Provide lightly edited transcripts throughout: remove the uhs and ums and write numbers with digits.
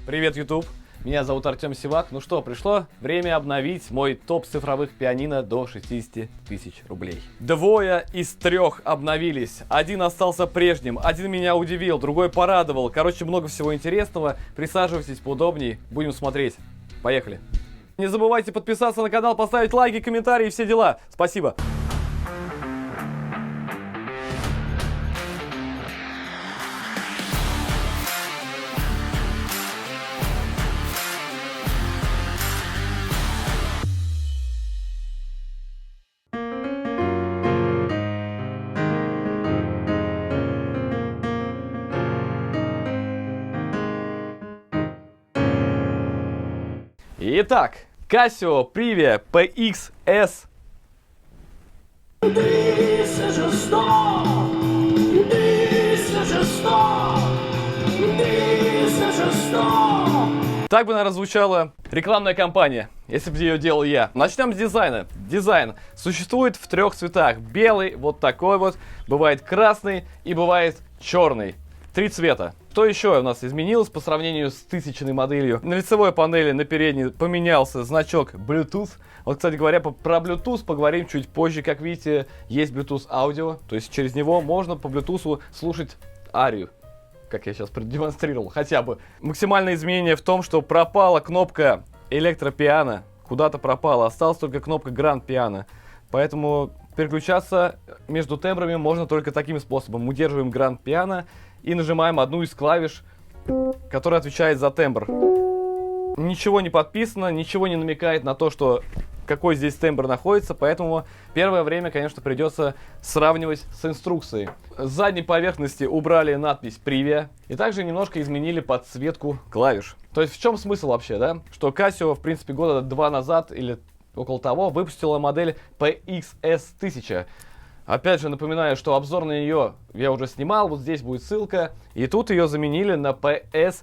Привет, YouTube! Меня зовут Артем Сивак. Ну что, пришло время обновить мой топ цифровых пианино до 60 тысяч рублей. Двое из трех обновились. Один остался прежним, один меня удивил, другой порадовал. Короче, много всего интересного. Присаживайтесь поудобнее, будем смотреть. Поехали! Не забывайте подписаться на канал, поставить лайки, комментарии и все дела. Спасибо! Итак, Casio Privia PXS. Так бы, наверное, звучала рекламная кампания, если бы ее делал я. Начнем с дизайна. Дизайн существует в трех цветах. Белый, вот такой вот, бывает красный и бывает черный. Три цвета. Что еще у нас изменилось по сравнению с тысячной моделью? На лицевой панели, на передней, поменялся значок Bluetooth. Вот, кстати говоря, про Bluetooth поговорим чуть позже. Как видите, есть Bluetooth аудио, то есть через него можно по Bluetooth слушать арию, как я сейчас продемонстрировал, хотя бы. Максимальное изменение в том, что пропала кнопка электропиано, куда-то пропала, осталась только кнопка Grand Piano. Поэтому переключаться между тембрами можно только таким способом. Удерживаем Grand Piano и нажимаем одну из клавиш, которая отвечает за тембр. Ничего не подписано, ничего не намекает на то, что какой здесь тембр находится, поэтому первое время, конечно, придется сравнивать с инструкцией. С задней поверхности убрали надпись Privia и также немножко изменили подсветку клавиш. То есть в чем смысл вообще, да? Что Casio, в принципе, года 2 назад или около того выпустила модель PXS 1000. Опять же, напоминаю, что обзор на нее я уже снимал, вот здесь будет ссылка. И тут ее заменили на PS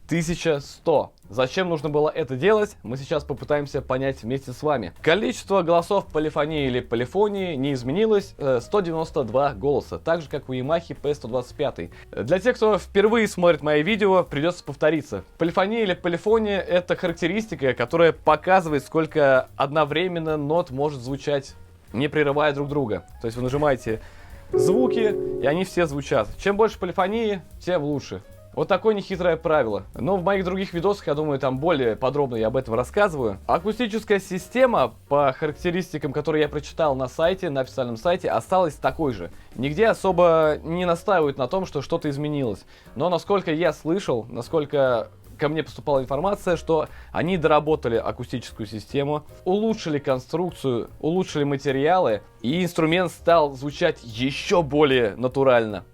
1100. Зачем нужно было это делать, мы сейчас попытаемся понять вместе с вами. Количество голосов полифонии или полифонии не изменилось, 192 голоса, так же как у Yamaha P125. Для тех, кто впервые смотрит мои видео, придется повториться. Полифония или полифония — это характеристика, которая показывает, сколько одновременно нот может звучать, не прерывая друг друга. То есть вы нажимаете звуки, и они все звучат. Чем больше полифонии, тем лучше. Вот такое нехитрое правило. Но в моих других видосах, я думаю, там более подробно я об этом рассказываю. Акустическая система, по характеристикам, которые я прочитал на сайте, на официальном сайте, осталась такой же. Нигде особо не настаивают на том, что что-то изменилось. Но насколько я слышал, насколько ко мне поступала информация, что они доработали акустическую систему, улучшили конструкцию, улучшили материалы, и инструмент стал звучать еще более натурально.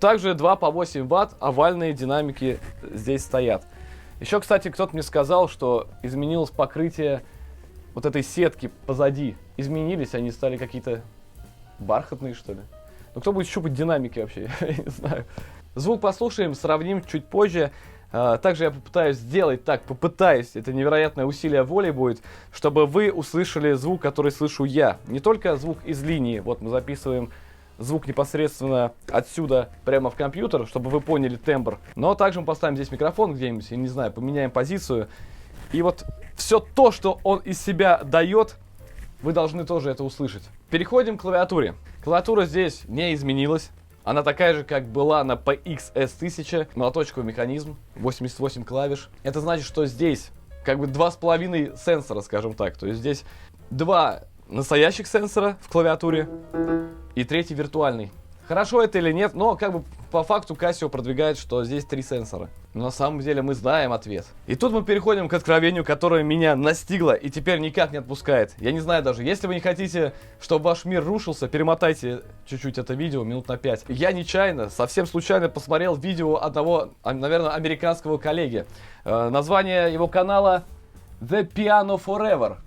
Также 2 по 8 Вт овальные динамики здесь стоят. Еще, кстати, кто-то мне сказал, что изменилось покрытие вот этой сетки позади. Изменились, они стали какие-то бархатные, что ли. Ну, кто будет щупать динамики вообще? Я не знаю. Звук послушаем, сравним чуть позже. Также я попытаюсь, это невероятное усилие воли будет, чтобы вы услышали звук, который слышу я. Не только звук из линии, вот мы записываем звук непосредственно отсюда прямо в компьютер, чтобы вы поняли тембр. Но также мы поставим здесь микрофон где-нибудь, я не знаю, поменяем позицию. И вот все то, что он из себя дает, вы должны тоже это услышать. Переходим к клавиатуре. Клавиатура здесь не изменилась. Она такая же, как была на PXS 1000. Молоточковый механизм, 88 клавиш. Это значит, что здесь как бы 2,5 сенсора, скажем так. То есть здесь 2 настоящих сенсора в клавиатуре и 3 виртуальный. Хорошо это или нет, но как бы по факту Casio продвигает, что здесь 3 сенсора. Но на самом деле мы знаем ответ. И тут мы переходим к откровению, которое меня настигло и теперь никак не отпускает. Я не знаю даже, если вы не хотите, чтобы ваш мир рушился, перемотайте чуть-чуть это видео, минут на 5. Я нечаянно, совсем случайно посмотрел видео одного, наверное, американского коллеги. Название его канала The Piano Forever.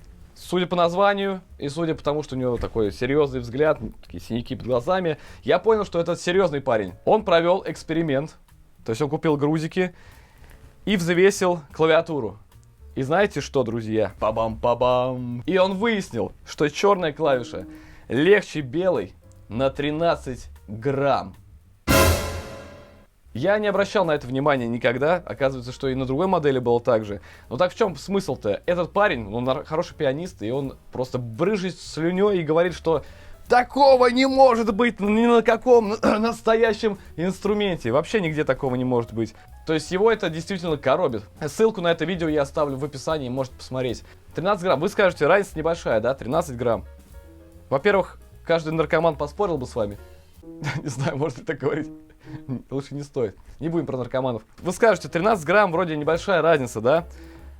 Судя по названию и судя по тому, что у него такой серьезный взгляд, такие синяки под глазами, я понял, что это серьезный парень. Он провел эксперимент, то есть он купил грузики и взвесил клавиатуру. И знаете что, друзья? Па-бам-па-бам. И он выяснил, что черная клавиша легче белой на 13 грамм. Я не обращал на это внимания никогда. Оказывается, что и на другой модели было так же. Но так в чем смысл-то? Этот парень, он хороший пианист, и он просто брызжет слюней и говорит, что такого не может быть ни на каком настоящем инструменте. Вообще нигде такого не может быть. То есть его это действительно коробит. Ссылку на это видео я оставлю в описании, можете посмотреть. 13 грамм. Вы скажете, разница небольшая, да? 13 грамм. Во-первых, каждый наркоман поспорил бы с вами. Не знаю, можно ли так говорить. Лучше не стоит. Не будем про наркоманов. Вы скажете, 13 грамм вроде небольшая разница, да?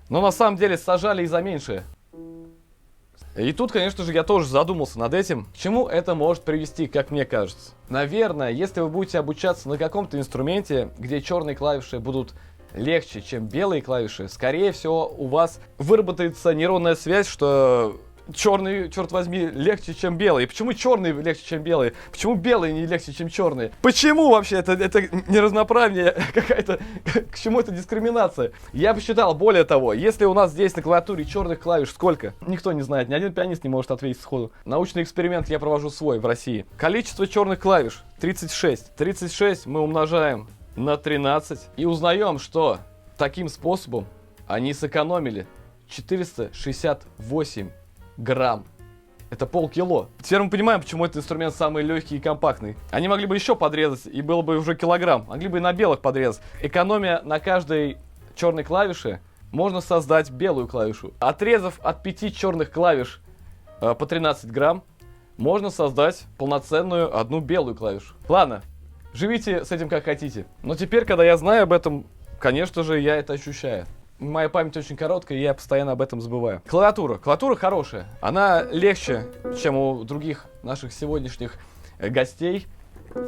Но на самом деле сажали и за меньшее. И тут, конечно же, я тоже задумался над этим. К чему это может привести, как мне кажется? Наверное, если вы будете обучаться на каком-то инструменте, где черные клавиши будут легче, чем белые клавиши, скорее всего, у вас выработается нейронная связь, что черный, черт возьми, легче, чем белый. Почему черный легче, чем белый? Почему белый не легче, чем черный? Почему вообще? Это неравноправие какая-то. К чему это дискриминация? Я посчитал, более того, если у нас здесь на клавиатуре черных клавиш сколько? Никто не знает, ни один пианист не может ответить сходу. Научный эксперимент я провожу свой в России. Количество черных клавиш 36. 36 мы умножаем на 13 и узнаем, что таким способом они сэкономили 468 грамм. Это полкило. Теперь мы понимаем, почему этот инструмент самый легкий и компактный. Они могли бы еще подрезать, и было бы уже килограмм. Могли бы и на белых подрезать. Экономия на каждой черной клавише, можно создать белую клавишу. Отрезав от 5 черных клавиш по 13 грамм, можно создать полноценную одну белую клавишу. Ладно, живите с этим как хотите. Но теперь, когда я знаю об этом, конечно же, я это ощущаю. Моя память очень короткая, и я постоянно об этом забываю. Клавиатура. Клавиатура хорошая. Она легче, чем у других наших сегодняшних гостей.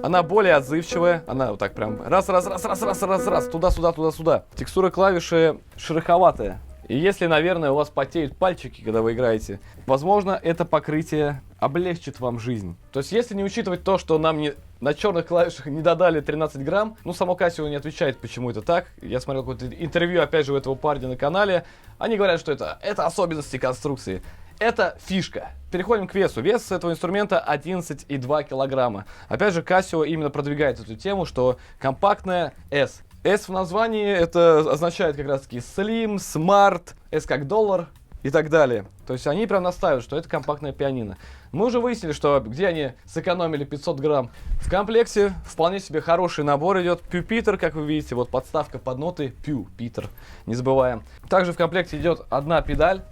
Она более отзывчивая. Она вот так прям раз, туда-сюда, туда-сюда. Текстура клавиши шероховатая. И если, наверное, у вас потеют пальчики, когда вы играете, возможно, это покрытие облегчит вам жизнь. То есть, если не учитывать то, что нам на черных клавишах не додали 13 грамм, ну, само Casio не отвечает, почему это так. Я смотрел какое-то интервью, опять же, у этого парня на канале. Они говорят, что это особенности конструкции. Это фишка. Переходим к весу. Вес этого инструмента 11,2 килограмма. Опять же, Casio именно продвигает эту тему, что компактная S. S в названии это означает как раз таки Slim, Smart, S как доллар и так далее. То есть они прям настаивают, что это компактное пианино. Мы уже выяснили, что где они сэкономили 500 грамм. В комплекте вполне себе хороший набор идет. Пюпитер, как вы видите, вот подставка под ноты. Пюпитер, не забываем. Также в комплекте идет одна педаль.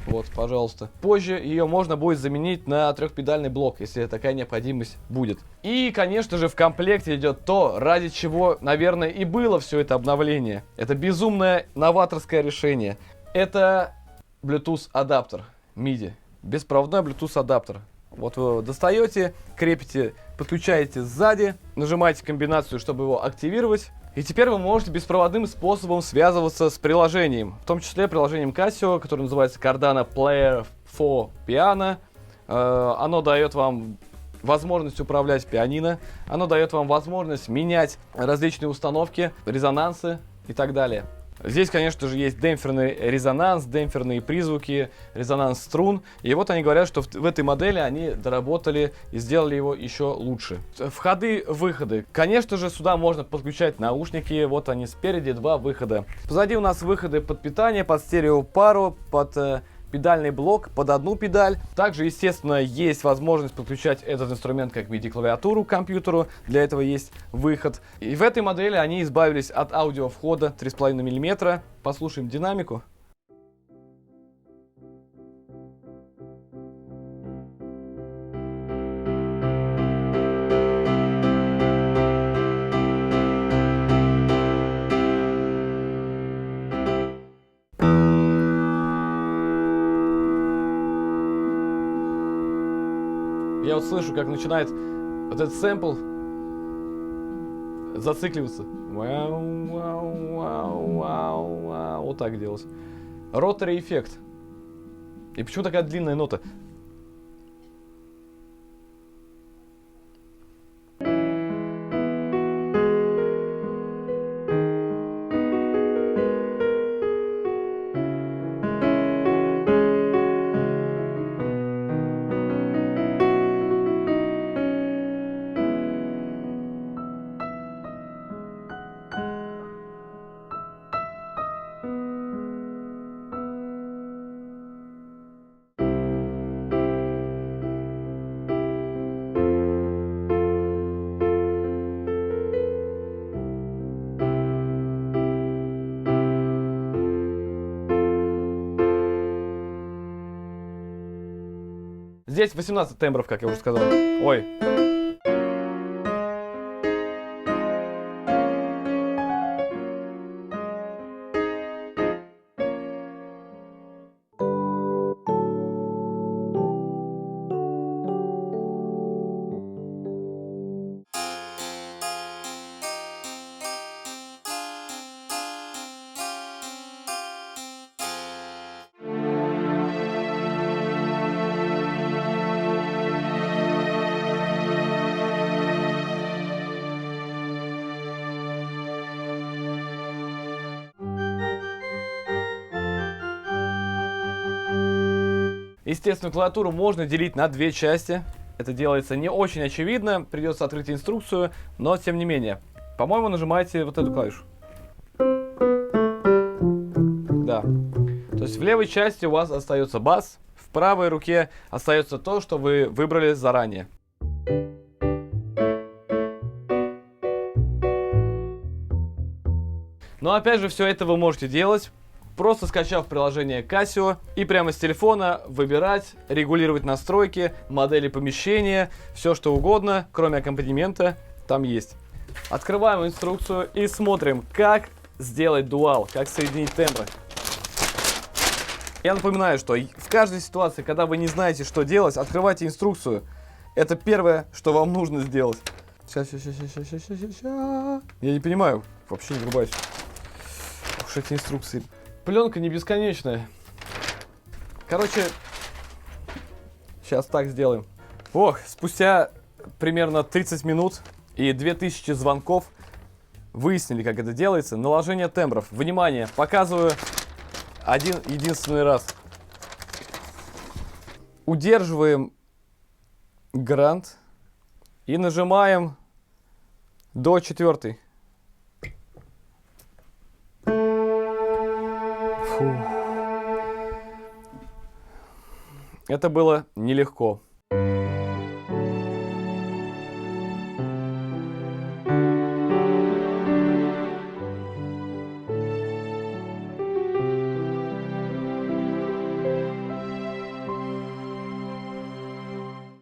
Вот, пожалуйста. Позже ее можно будет заменить на трехпедальный блок, если такая необходимость будет. И, конечно же, в комплекте идет то, ради чего, наверное, и было все это обновление. Это безумное новаторское решение. Это Bluetooth адаптер MIDI. Беспроводной Bluetooth адаптер. Вот вы его достаете, крепите, подключаете сзади, нажимаете комбинацию, чтобы его активировать. И теперь вы можете беспроводным способом связываться с приложением, в том числе приложением Casio, которое называется Cardano Player for Piano. Оно дает вам возможность управлять пианино, оно дает вам возможность менять различные установки, резонансы и так далее. Здесь, конечно же, есть демпферный резонанс, демпферные призвуки, резонанс струн. И вот они говорят, что в этой модели они доработали и сделали его еще лучше. Входы, выходы. Конечно же, сюда можно подключать наушники. Вот они спереди, два выхода. Позади у нас выходы под питание, под стереопару, под педальный блок, под одну педаль. Также, естественно, есть возможность подключать этот инструмент как MIDI-клавиатуру к компьютеру. Для этого есть выход. И в этой модели они избавились от аудиовхода 3,5 мм. Послушаем динамику. Я вот слышу, как начинает вот этот сэмпл зацикливаться. Вот так делать. Ротори эффект. И почему такая длинная нота? Здесь 18 тембров, как я уже сказал. Ой. Естественно, клавиатуру можно делить на две части. Это делается не очень очевидно, придется открыть инструкцию, но тем не менее. По-моему, нажимаете вот эту клавишу. Да. То есть в левой части у вас остается бас, в правой руке остается то, что вы выбрали заранее. Но опять же, все это вы можете делать, просто скачав приложение Casio и прямо с телефона выбирать, регулировать настройки, модели помещения, все что угодно, кроме аккомпанемента, там есть. Открываем инструкцию и смотрим, как сделать дуал, как соединить тембры. Я напоминаю, что в каждой ситуации, когда вы не знаете, что делать, открывайте инструкцию. Это первое, что вам нужно сделать. Сейчас. Я не понимаю, вообще не врубаюсь. Уж эти инструкции. Пленка не бесконечная. Короче, сейчас так сделаем. Ох, спустя примерно 30 минут и 2000 звонков выяснили, как это делается. Наложение тембров. Внимание, показываю один единственный раз. Удерживаем грант и нажимаем до 4. Фу. Это было нелегко.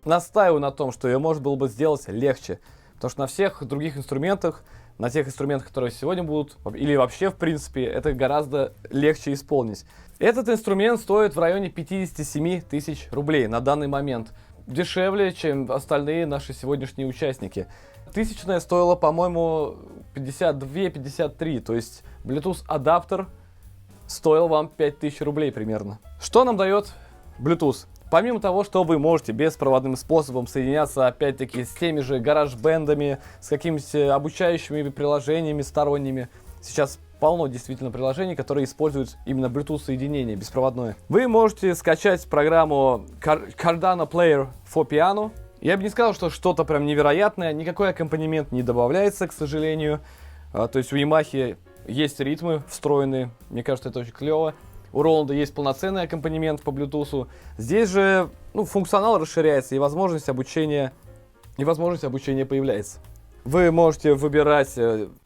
Настаиваю на том, что ее можно было бы сделать легче. Потому что на всех других инструментах, на тех инструментах, которые сегодня будут, или вообще, в принципе, это гораздо легче исполнить. Этот инструмент стоит в районе 57 тысяч рублей на данный момент. Дешевле, чем остальные наши сегодняшние участники. Тысячная стоила, по-моему, 52-53. То есть Bluetooth адаптер стоил вам 5000 рублей примерно. Что нам дает Bluetooth? Помимо того, что вы можете беспроводным способом соединяться, опять-таки, с теми же гараж-бендами, с какими-то обучающими приложениями сторонними. Сейчас полно действительно приложений, которые используют именно Bluetooth соединение беспроводное. Вы можете скачать программу Cardano Player for Piano. Я бы не сказал, что что-то прям невероятное, никакой аккомпанемент не добавляется, к сожалению. То есть у Yamaha есть ритмы встроенные, мне кажется, это очень клево. У Роланда есть полноценный аккомпанемент по Bluetooth. Здесь же функционал расширяется и возможность обучения появляется. Вы можете выбирать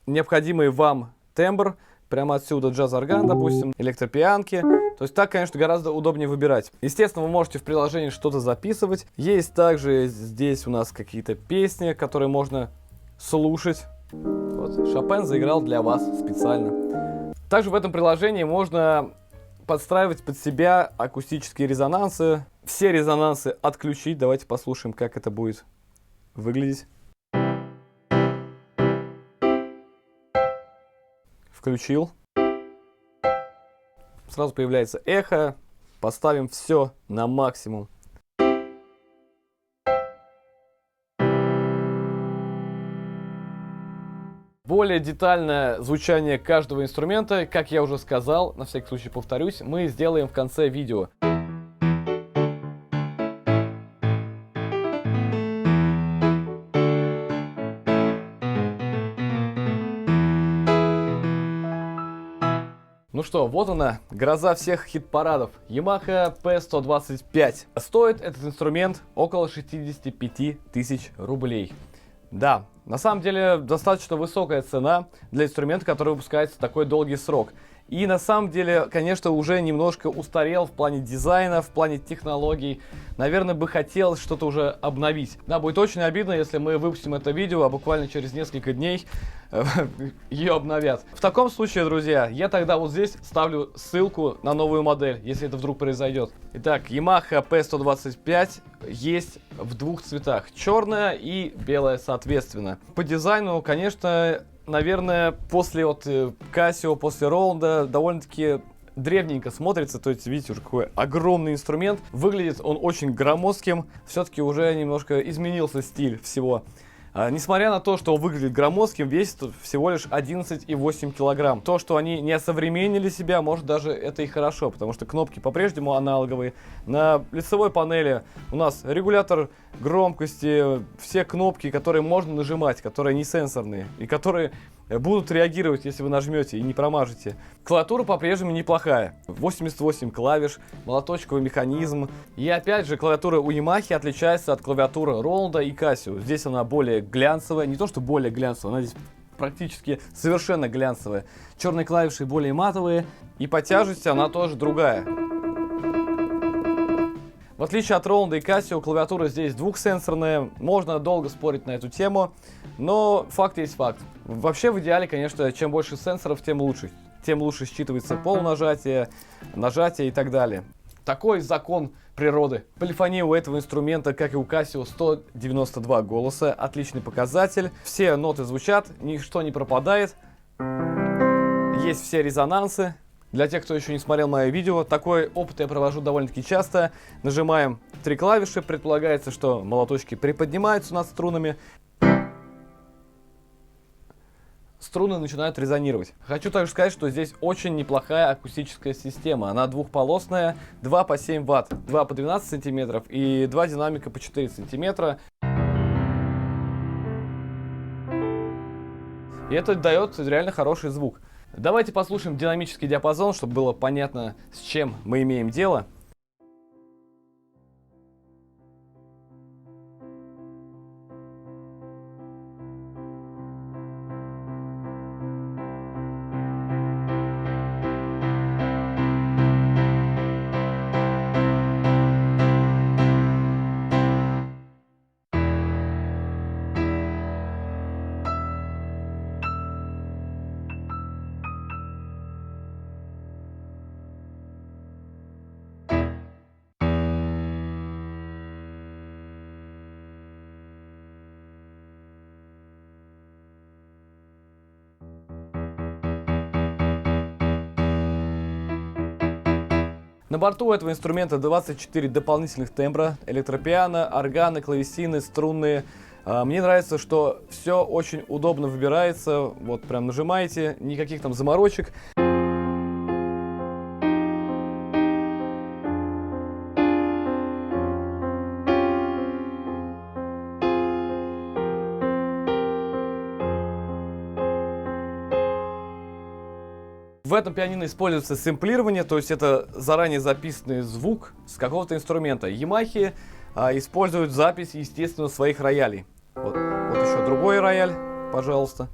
необходимый вам тембр. Прямо отсюда джаз-орган, допустим, электропианки. То есть так, конечно, гораздо удобнее выбирать. Естественно, вы можете в приложении что-то записывать. Есть также здесь у нас какие-то песни, которые можно слушать. Вот, Шопен заиграл для вас специально. Также в этом приложении можно подстраивать под себя акустические резонансы. Все резонансы отключить. Давайте послушаем, как это будет выглядеть. Включил. Сразу появляется эхо. Поставим все на максимум. Более детальное звучание каждого инструмента, как я уже сказал, на всякий случай повторюсь, мы сделаем в конце видео. Ну что, вот она, гроза всех хит-парадов. Yamaha P125. Стоит этот инструмент около 65 тысяч рублей. Да, На самом деле достаточно высокая цена для инструмента, который выпускается такой долгий срок. И на самом деле, конечно, уже немножко устарел в плане дизайна, в плане технологий. Наверное, бы хотелось что-то уже обновить. Да, будет очень обидно, если мы выпустим это видео, а буквально через несколько дней ее обновят. В таком случае, друзья, я тогда вот здесь ставлю ссылку на новую модель, если это вдруг произойдет. Итак, Yamaha P125 есть в двух цветах. Черная и белая соответственно. По дизайну, конечно, наверное, после Casio, после Roland довольно-таки древненько смотрится. То есть, видите, уже какой огромный инструмент. Выглядит он очень громоздким. Все-таки уже немножко изменился стиль всего. Несмотря на то, что он выглядит громоздким, весит всего лишь 11,8 килограмм. То, что они не осовременили себя, может даже это и хорошо, потому что кнопки по-прежнему аналоговые. На лицевой панели у нас регулятор громкости, все кнопки, которые можно нажимать, которые не сенсорные и которые будут реагировать, если вы нажмете и не промажете. Клавиатура по-прежнему неплохая. 88 клавиш, молоточковый механизм. И опять же, клавиатура у Yamaha отличается от клавиатуры Roland и Casio. Здесь она более глянцевая. Не то, что более глянцевая, она здесь практически совершенно глянцевая. Черные клавиши более матовые. И по тяжести она тоже другая. В отличие от Roland и Casio, клавиатура здесь двухсенсорная. Можно долго спорить на эту тему, но факт есть факт. Вообще, в идеале, конечно, чем больше сенсоров, тем лучше. Тем лучше считывается полнажатие, нажатие и так далее. Такой закон природы. Полифония у этого инструмента, как и у Casio, 192 голоса. Отличный показатель. Все ноты звучат, ничто не пропадает. Есть все резонансы. Для тех, кто еще не смотрел мое видео, такой опыт я провожу довольно-таки часто. Нажимаем 3 клавиши, предполагается, что молоточки приподнимаются над струнами. Струны начинают резонировать. Хочу также сказать, что здесь очень неплохая акустическая система. Она двухполосная, 2 по 7 Вт, 2 по 12 сантиметров и 2 динамика по 4 сантиметра. И это дает реально хороший звук. Давайте послушаем динамический диапазон, чтобы было понятно, с чем мы имеем дело. На борту этого инструмента 24 дополнительных тембра, электропиано, органы, клавесины, струнные. Мне нравится, что все очень удобно выбирается. Вот прям нажимаете, никаких там заморочек. В этом пианино используется сэмплирование, то есть это заранее записанный звук с какого-то инструмента. Yamaha используют запись, естественно, своих роялей. Вот еще другой рояль, пожалуйста.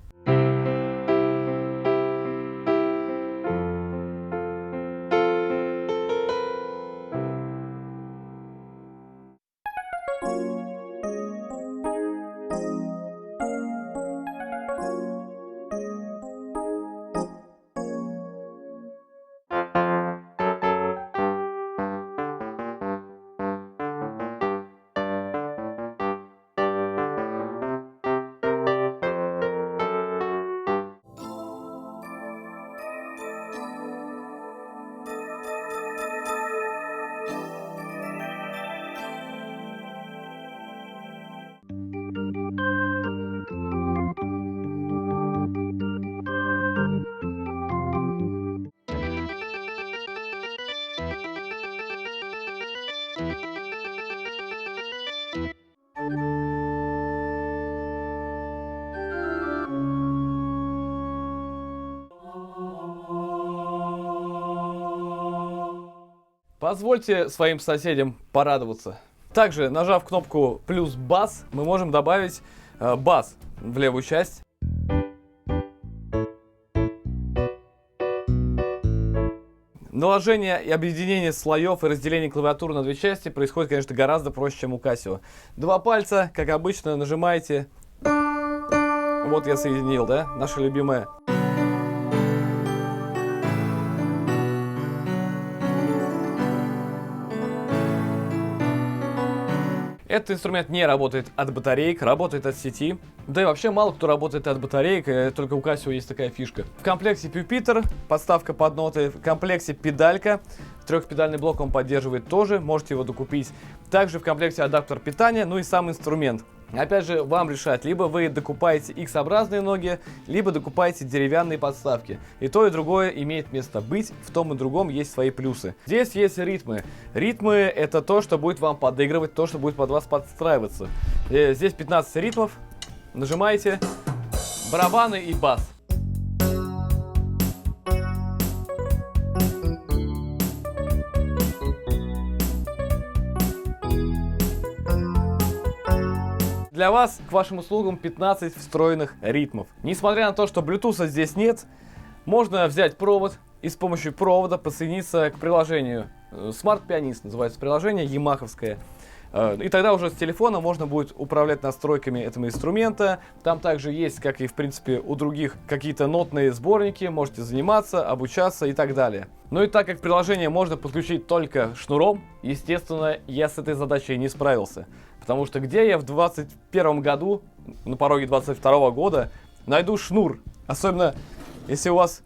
Позвольте своим соседям порадоваться. Также, нажав кнопку плюс бас, мы можем добавить бас в левую часть. Наложение и объединение слоев и разделение клавиатуры на две части происходит, конечно, гораздо проще, чем у Casio. Два пальца, как обычно, нажимаете. Вот я соединил, да? Наша любимая. Этот инструмент не работает от батареек, работает от сети. Да и вообще мало кто работает от батареек, только у Casio есть такая фишка. В комплекте пюпитер, подставка под ноты, в комплекте педалька. Трехпедальный блок он поддерживает тоже, можете его докупить. Также в комплекте адаптер питания, ну и сам инструмент. Опять же, вам решать, либо вы докупаете X-образные ноги, либо докупаете деревянные подставки. И то, и другое имеет место быть, в том и другом есть свои плюсы. Здесь есть ритмы. Ритмы — это то, что будет вам подыгрывать, то, что будет под вас подстраиваться. Здесь 15 ритмов, нажимаете, барабаны и бас. Для вас, к вашим услугам, 15 встроенных ритмов. Несмотря на то, что Bluetooth здесь нет, можно взять провод и с помощью провода подсоединиться к приложению. Smart Pianist называется приложение, ямаховское. И тогда уже с телефона можно будет управлять настройками этого инструмента. Там также есть, как и в принципе у других, какие-то нотные сборники. Можете заниматься, обучаться и так далее. Ну и так как приложение можно подключить только шнуром, естественно, я с этой задачей не справился. Потому что где я в 2021 году, на пороге 2022 года, найду шнур? Особенно, если у вас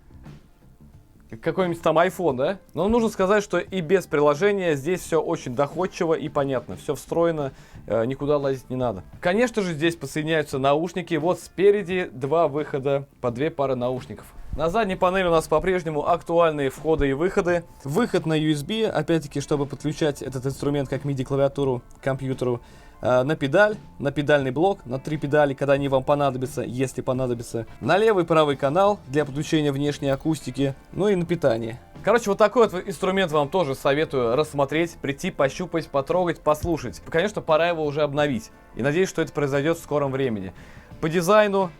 какой-нибудь там iPhone, да? Но нужно сказать, что и без приложения здесь все очень доходчиво и понятно. Все встроено, никуда лазить не надо. Конечно же, здесь подсоединяются наушники. Вот спереди два выхода по две пары наушников. На задней панели у нас по-прежнему актуальные входы и выходы. Выход на USB, опять-таки, чтобы подключать этот инструмент как MIDI-клавиатуру к компьютеру. На педаль, на педальный блок, на 3 педали, когда они вам понадобятся, если понадобится. На левый и правый канал для подключения внешней акустики, ну и на питание. Короче, вот такой вот инструмент вам тоже советую рассмотреть, прийти, пощупать, потрогать, послушать. Конечно, пора его уже обновить. И надеюсь, что это произойдет в скором времени. По дизайну,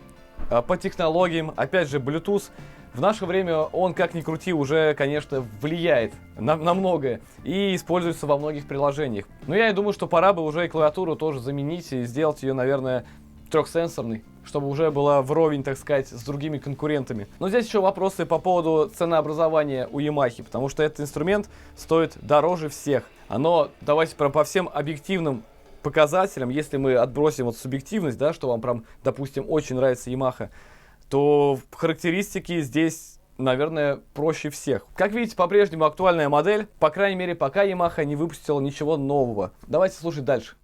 по технологиям, опять же, Bluetooth. В наше время он, как ни крути, уже, конечно, влияет на многое и используется во многих приложениях. Но я и думаю, что пора бы уже и клавиатуру тоже заменить и сделать ее, наверное, трехсенсорной, чтобы уже была вровень, так сказать, с другими конкурентами. Но здесь еще вопросы по поводу ценообразования у Yamaha, потому что этот инструмент стоит дороже всех. Оно, давайте по всем объективным показателям, если мы отбросим вот субъективность, да, что вам прям, допустим, очень нравится Yamaha, то характеристики здесь, наверное, проще всех. Как видите, по-прежнему актуальная модель, по крайней мере, пока Yamaha не выпустила ничего нового. Давайте слушать дальше.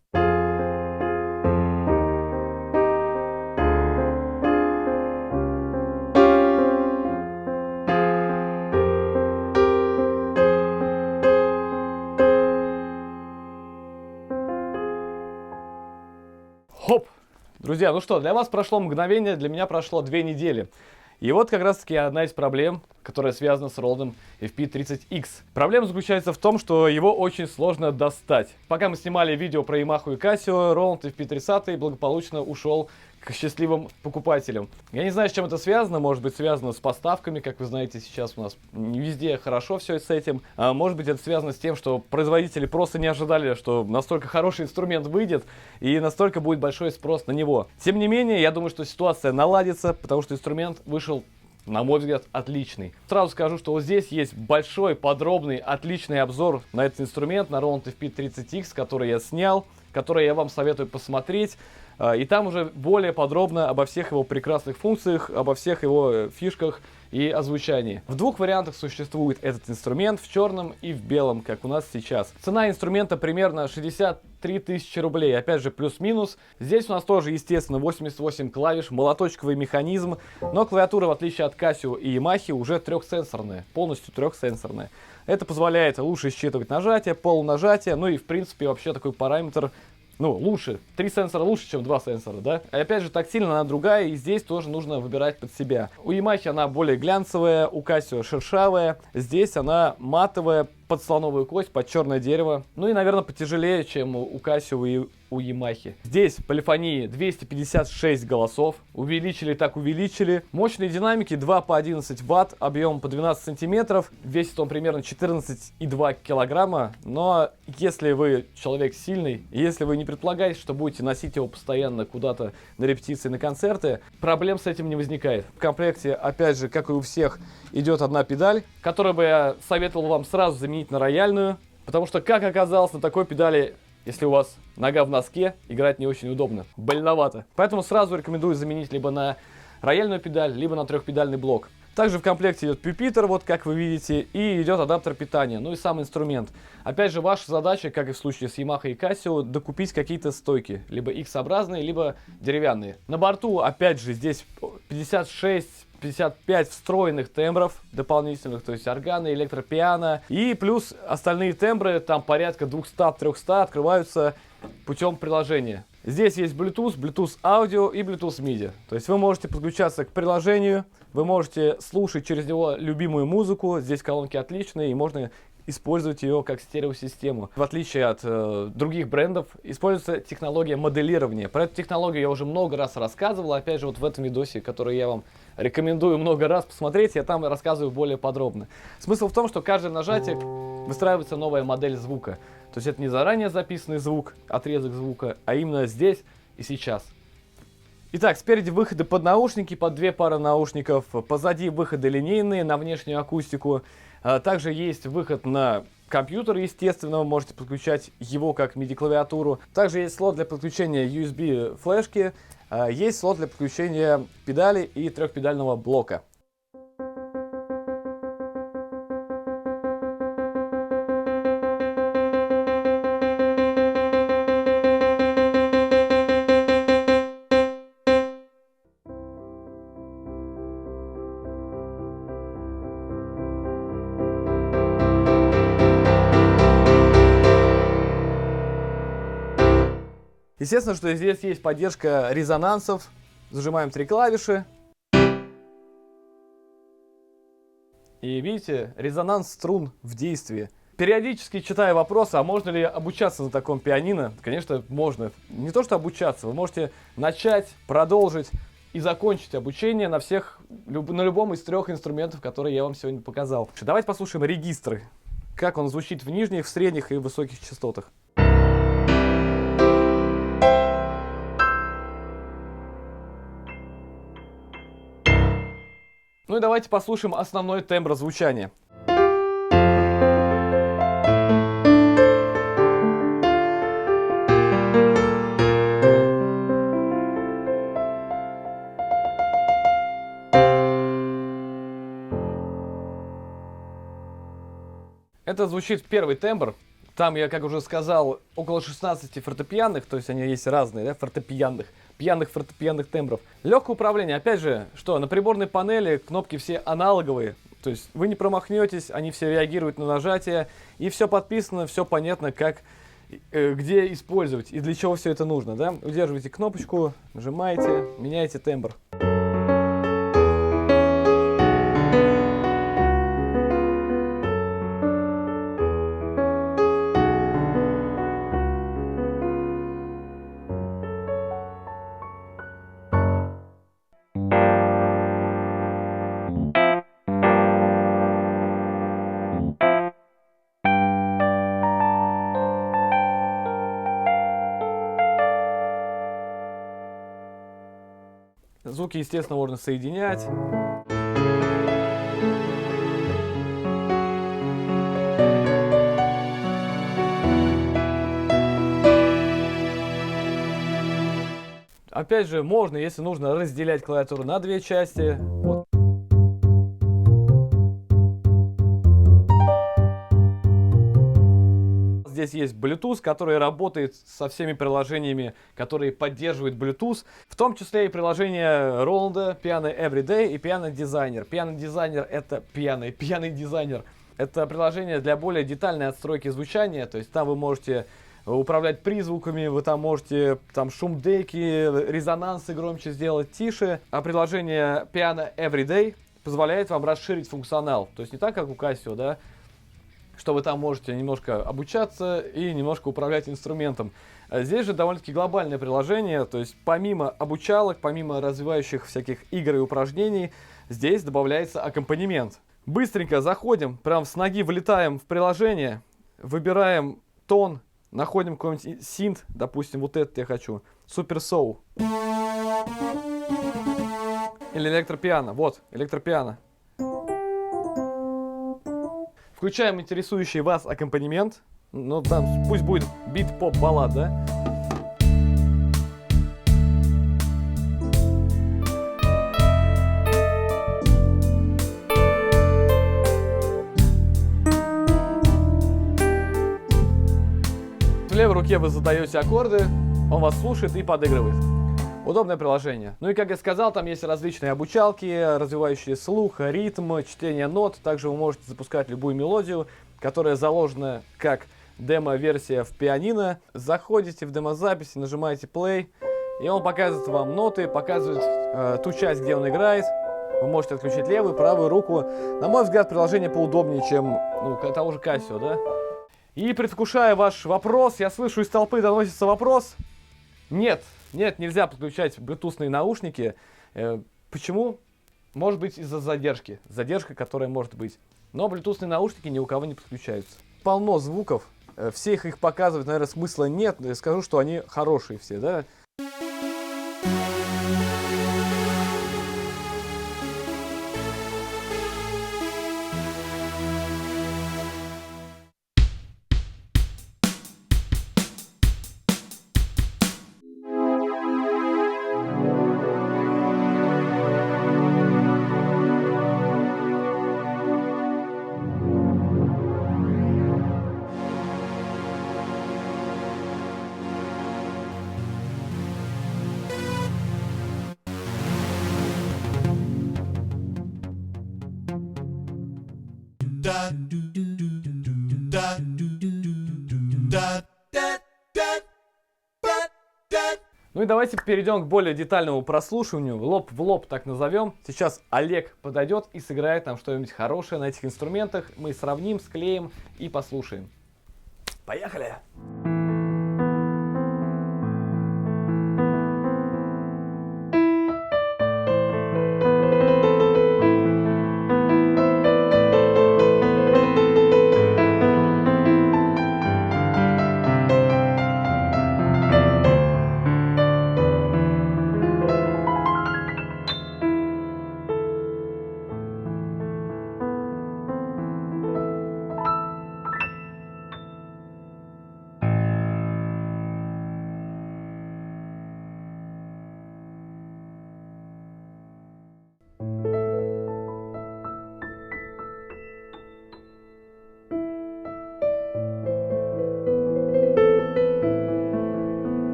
Хоп! Друзья, ну что, для вас прошло мгновение, для меня прошло 2 недели. И вот как раз таки одна из проблем, которая связана с Roland FP30X. Проблема заключается в том, что его очень сложно достать. Пока мы снимали видео про Yamaha и Casio, Roland FP30 благополучно ушел к счастливым покупателям. Я не знаю, с чем это связано, может быть связано с поставками, как вы знаете, сейчас у нас не везде хорошо все с этим. А может быть это связано с тем, что производители просто не ожидали, что настолько хороший инструмент выйдет и настолько будет большой спрос на него. Тем не менее, я думаю, что ситуация наладится, потому что инструмент вышел, на мой взгляд, отличный. Сразу скажу, что вот здесь есть большой, подробный, отличный обзор на этот инструмент, на Roland FP30X, который я снял, который я вам советую посмотреть. И там уже более подробно обо всех его прекрасных функциях, обо всех его фишках и озвучании. В двух вариантах существует этот инструмент, в черном и в белом, как у нас сейчас. Цена инструмента примерно 63 тысячи рублей, опять же плюс-минус. Здесь у нас тоже, естественно, 88 клавиш, молоточковый механизм, но клавиатура, в отличие от Casio и Yamaha, уже трехсенсорная, полностью трехсенсорная. Это позволяет лучше считывать нажатия, полунажатия, ну и в принципе вообще такой параметр. Ну, лучше. 3 сенсора лучше, чем 2 сенсора, да? И опять же, тактильно она другая, и здесь тоже нужно выбирать под себя. У Yamaha она более глянцевая, у Casio шершавая. Здесь она матовая, под слоновую кость, под черное дерево. Ну и, наверное, потяжелее, чем у Casio и у Yamaha. Здесь полифонии 256 голосов. Увеличили так увеличили. Мощные динамики 2 по 11 ватт, объем по 12 сантиметров. Весит он примерно 14,2 килограмма. Но если вы человек сильный, если вы не предполагаете, что будете носить его постоянно куда-то на репетиции, на концерты, проблем с этим не возникает. В комплекте, опять же, как и у всех, идет одна педаль, которую бы я советовал вам сразу заменить на рояльную. Потому что, как оказалось, на такой педали, если у вас нога в носке, играть не очень удобно, больновато. Поэтому сразу рекомендую заменить либо на рояльную педаль, либо на трехпедальный блок. Также в комплекте идет пюпитр, вот как вы видите, и идет адаптер питания, ну и сам инструмент. Опять же, ваша задача, как и в случае с Yamaha и Casio, докупить какие-то стойки, либо X-образные, либо деревянные. На борту, опять же, здесь 56-55 встроенных тембров дополнительных, то есть органы, электропиано, и плюс остальные тембры, там порядка 200-300, открываются путем приложения. Здесь есть Bluetooth, Bluetooth аудио и Bluetooth MIDI. То есть вы можете подключаться к приложению, вы можете слушать через него любимую музыку. Здесь колонки отличные, и можно использовать ее как стереосистему. В отличие от других брендов, используется технология моделирования. Про эту технологию я уже много раз рассказывал. Опять же, вот в этом видосе, который я вам рекомендую много раз посмотреть, я там рассказываю более подробно. Смысл в том, что каждое нажатие выстраивается новая модель звука. То есть это не заранее записанный звук, отрезок звука, а именно здесь и сейчас. Итак, спереди выходы под наушники, под две пары наушников, позади выходы линейные на внешнюю акустику. Также есть выход на компьютер, естественно, вы можете подключать его как MIDI-клавиатуру. Также есть слот для подключения USB флешки, есть слот для подключения педали и трехпедального блока. Естественно, что здесь есть поддержка резонансов. Зажимаем 3 клавиши. И видите, резонанс струн в действии. Периодически читаю вопросы, а можно ли обучаться на таком пианино? Конечно, можно. Не то, что обучаться, вы можете начать, продолжить и закончить обучение на любом из 3 инструментов, которые я вам сегодня показал. Давайте послушаем регистры. Как он звучит в нижних, в средних и высоких частотах. Ну и давайте послушаем основной тембр звучания. Это звучит первый тембр. Там, я, как уже сказал, около 16 фортепианных, то есть они есть разные, да, пьяных фортепианных тембров. Легкое управление, опять же, что на приборной панели кнопки все аналоговые, то есть вы не промахнетесь, они все реагируют на нажатие, и все подписано, все понятно, как, где использовать и для чего все это нужно, да. Удерживаете кнопочку, нажимаете, меняете тембр. Звуки, естественно, можно соединять. Опять же, можно, если нужно, разделять клавиатуру на 2 части. Вот. Здесь есть Bluetooth, который работает со всеми приложениями, которые поддерживают Bluetooth, в том числе и приложение Роланда, Piano Everyday и Piano Designer. Piano Designer — это пьяный дизайнер. Это приложение для более детальной отстройки звучания, то есть там вы можете управлять призвуками, вы там можете шум-деки, резонансы громче сделать, тише. А приложение Piano Everyday позволяет вам расширить функционал. То есть не так, как у Casio, да, что вы там можете немножко обучаться и немножко управлять инструментом. Здесь же довольно-таки глобальное приложение, то есть помимо обучалок, помимо развивающих всяких игр и упражнений, здесь добавляется аккомпанемент. Быстренько заходим, прям с ноги влетаем в приложение, выбираем тон, находим какой-нибудь синт, допустим, вот этот я хочу, Super Soul. Или электропиано, вот, электропиано. Включаем интересующий вас аккомпанемент. Ну, там пусть будет бит, поп, баллад, да? В левой руке вы задаете аккорды, он вас слушает и подыгрывает. Удобное приложение. Ну и, как я сказал, там есть различные обучалки, развивающие слух, ритм, чтение нот. Также вы можете запускать любую мелодию, которая заложена как демо-версия в пианино. Заходите в демозаписи, нажимаете play, и он показывает вам ноты, показывает ту часть, где он играет. Вы можете отключить левую, правую руку. На мой взгляд, приложение поудобнее, чем того же Casio, да? И предвкушая ваш вопрос, я слышу, из толпы доносится вопрос. Нет, нельзя подключать блютусные наушники. Почему? Может быть, из-за задержки. Задержка, которая может быть. Но блютусные наушники ни у кого не подключаются. Полно звуков. Всех их показывать, наверное, смысла нет. Но я скажу, что они хорошие все, да? Ну и давайте перейдем к более детальному прослушиванию, лоб в лоб так назовем. Сейчас Олег подойдет и сыграет нам что-нибудь хорошее на этих инструментах. Мы сравним, склеим и послушаем. Поехали!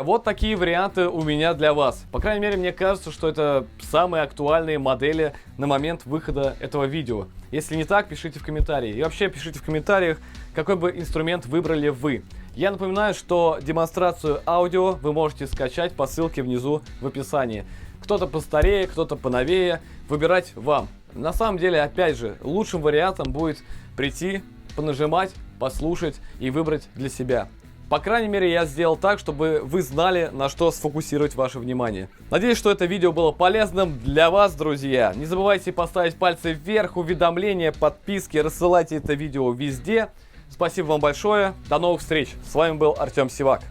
вот такие варианты у меня для вас. По крайней мере, мне кажется, что это самые актуальные модели на момент выхода этого видео. Если не так, пишите в комментарии. И вообще пишите в комментариях, какой бы инструмент выбрали вы. Я напоминаю, что демонстрацию аудио вы можете скачать по ссылке внизу в описании. Кто-то постарее, кто-то поновее. Выбирать вам. На самом деле, опять же, лучшим вариантом будет прийти, понажимать, послушать и выбрать для себя. По крайней мере, я сделал так, чтобы вы знали, на что сфокусировать ваше внимание. Надеюсь, что это видео было полезным для вас, друзья. Не забывайте поставить пальцы вверх, уведомления, подписки, рассылайте это видео везде. Спасибо вам большое. До новых встреч. С вами был Артем Сивак.